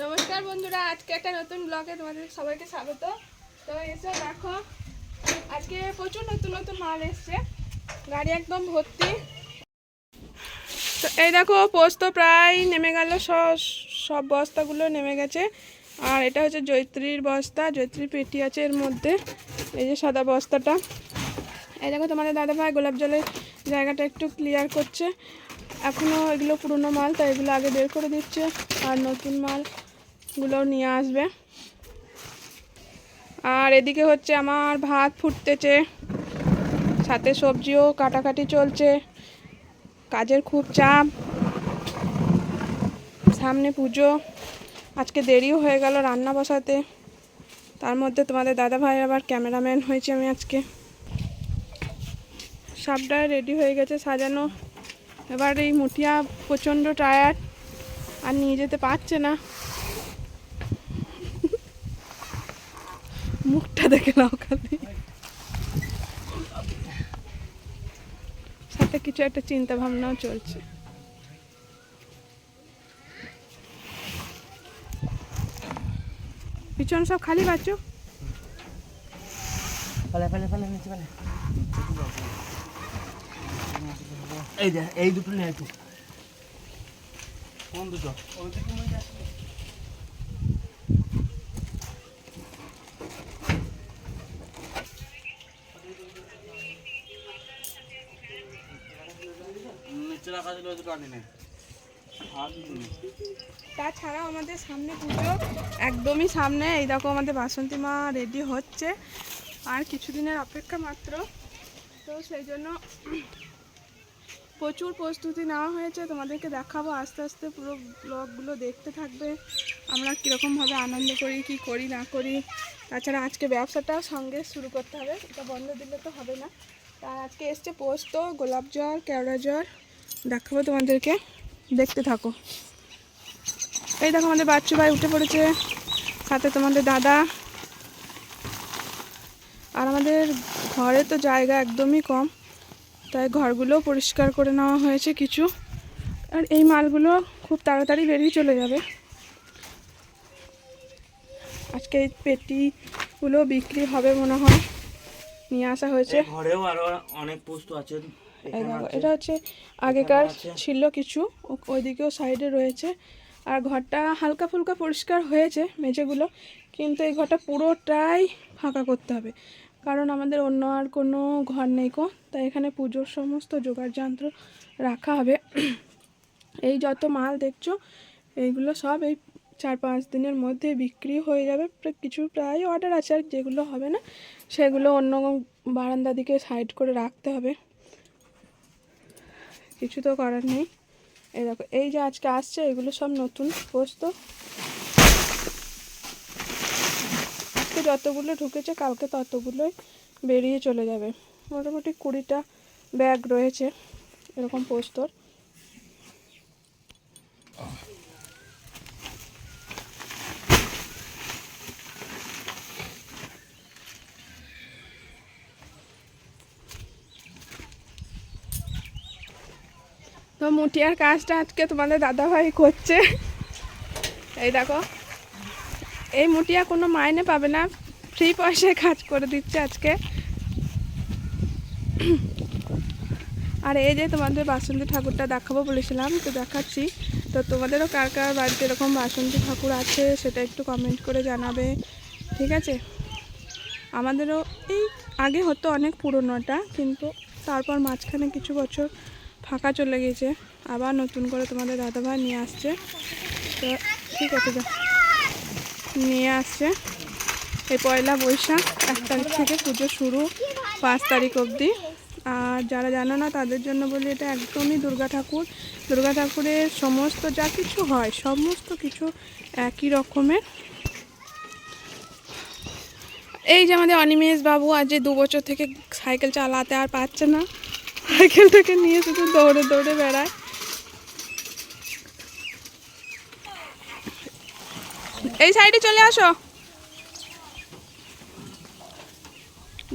নমস্কার বন্ধুরা, আজকে একটা নতুন ব্লগে তোমাদের সবাইকে স্বাগত। তো এসে দেখো আজকে প্রচুর নতুন নতুন মাল এসছে, গাড়ি একদম ভর্তি। তো এই দেখো পোস্ত প্রায় নেমে গেল, সব বস্তাগুলো নেমে গেছে। আর এটা হচ্ছে জয়ত্রীর বস্তা, জয়ত্রীর পেটি আছে এর মধ্যে। এই যে সাদা বস্তাটা। এই দেখো তোমাদের দাদাভাই গোলাপ জলের জায়গাটা একটু ক্লিয়ার করছে। এখনও এগুলো পুরনো মাল, তাই এগুলো আগে বের করে দিচ্ছে, আর নতুন মালগুলো নিয়ে আসবে। আর এদিকে হচ্ছে আমার ভাত ফুটতেছে, সাথে সবজিও কাটাকাটি চলছে। কাজের খুব চাপ, সামনে পুজো, আজকে দেরিও হয়ে গেল রান্না বসাতে। তার মধ্যে তোমাদের দাদাভাই আবার ক্যামেরাম্যান হয়েছে আমি আজকে। সবটাই রেডি হয়ে গেছে সাজানো। এবার এই মুঠিয়া প্রচণ্ড টায়ার্ড, আর নিয়ে যেতে পারছে না। মুখটা দেখে নাও খালি, সাথে কিছু একটা চিন্তা ভাবনাও চলছে। পিছন সব খালি বাচ্চু। এই দুটো নিয়ে একটু। কোন দুটো? তাছাড়াও আমাদের সামনে পুজো, একদমই সামনে। এই দেখো আমাদের বাসন্তী মা রেডি হচ্ছে, আর কিছুদিনের অপেক্ষা মাত্র। তো সেই জন্য প্রচুর প্রস্তুতি নেওয়া হয়েছে, তোমাদেরকে দেখাবো আস্তে আস্তে। পুরো ব্লগগুলো দেখতে থাকবে, আমরা কীরকমভাবে আনন্দ করি, কি করি না করি। তাছাড়া আজকে ব্যবসাটাও সঙ্গে শুরু করতে হবে, এটা বন্ধ দিলে তো হবে না। আর আজকে এসছে পোস্ত, গোলাপ জল, কেওড়া জল, দেখাবো তোমাদেরকে, দেখতে থাকো। এই দেখো আমাদের বাচ্চু ভাই উঠে পড়েছে, সাথে তোমাদের দাদা। আর আমাদের ঘরে তো জায়গা একদমই কম, তাই ঘরগুলো পরিষ্কার করে নেওয়া হয়েছে কিছু। আর এই মালগুলো খুব তাড়াতাড়ি বেরিয়ে চলে যাবে। আজকে এই পেটিগুলো বিক্রি হবে মনে হয়, নিয়ে আসা হয়েছে। ঘরেও আরো অনেক পোস্ত আছে। এটা হচ্ছে আগেকার ছিল কিছু, ওইদিকেও সাইডে রয়েছে। আর ঘরটা হালকা ফুলকা পরিষ্কার হয়েছে মেঝেগুলো, কিন্তু এই ঘরটা পুরোটাই ফাঁকা করতে হবে, কারণ আমাদের অন্য আর কোনো ঘর নেই কো। তাই এখানে পুজোর সমস্ত জোগাড় যন্ত্র রাখা হবে। এই যত মাল দেখছো এইগুলো সব এই 4-5 দিনের মধ্যে বিক্রি হয়ে যাবে। কিছু প্রায় অর্ডার আছে, আর যেগুলো হবে না সেগুলো অন্য বারান্দা দিকে সাইড করে রাখতে হবে। কিছু তো করার নেই। এই দেখো এই যে আজকে আসছে এগুলো সব নতুন পোস্ত। আজকে যতগুলো ঢুকেছে কালকে ততগুলোই বেরিয়ে চলে যাবে। মোটামুটি 20টা ব্যাগ রয়েছে এরকম পোস্তর। তো মুঠিয়ার কাজটা আজকে তোমাদের দাদাভাই করছে। এই দেখো এই মুঠিয়া কোনো মাইনে পাবে না, ফ্রি পয়সায় কাজ করে দিচ্ছে আজকে। আর এই যে তোমাদের বাসন্তী ঠাকুরটা দেখাবো বলেছিলাম, তো দেখাচ্ছি। তো তোমাদেরও কার কার বাড়িতে এরকম বাসন্তী ঠাকুর আছে সেটা একটু কমেন্ট করে জানাবে, ঠিক আছে? আমাদেরও এই আগে হতো অনেক পুরোনোটা, কিন্তু তারপর মাঝখানে কিছু বছর ফাঁকা চলে গেছে, আবার নতুন করে তোমাদের দাদাভাই নিয়ে আসছে। তো ঠিক আছে, যা নিয়ে আসছে। এই পয়লা বৈশাখ 1 তারিখ থেকে পুজো শুরু, 5 তারিখ অবধি। আর যারা জানো না তাদের জন্য বলি, এটা একদমই দুর্গা ঠাকুর। দুর্গা ঠাকুরের সমস্ত যা কিছু হয় সমস্ত কিছু একই রকমের। এই যে আমাদের অনিমেষ বাবু আজ 2 বছর থেকে সাইকেল চালাতে আর পারছে না, সাইকেলটাকে নিয়ে শুধু দৌড়ে দৌড়ে বেড়ায়। এই সাইডে চলে আসো,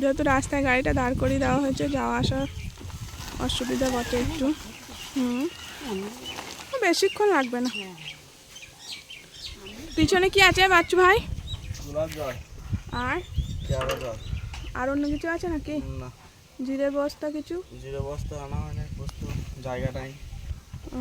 যেহেতু রাস্তায় গাড়িটা দাঁড় করিয়ে দেওয়া হয়েছে, যাওয়া আসার অসুবিধা বটে একটু। বেশিক্ষণ লাগবে না। পিছনে কি আছে বাচ্চু ভাই? গোলাপ জল, আর পেয়ারা জল। আর অন্য কিছু আছে নাকি? না, জিরে বস্তা কিছু? জিরে বস্তা আনা হয় না, বস্তু জায়গা নাই। ও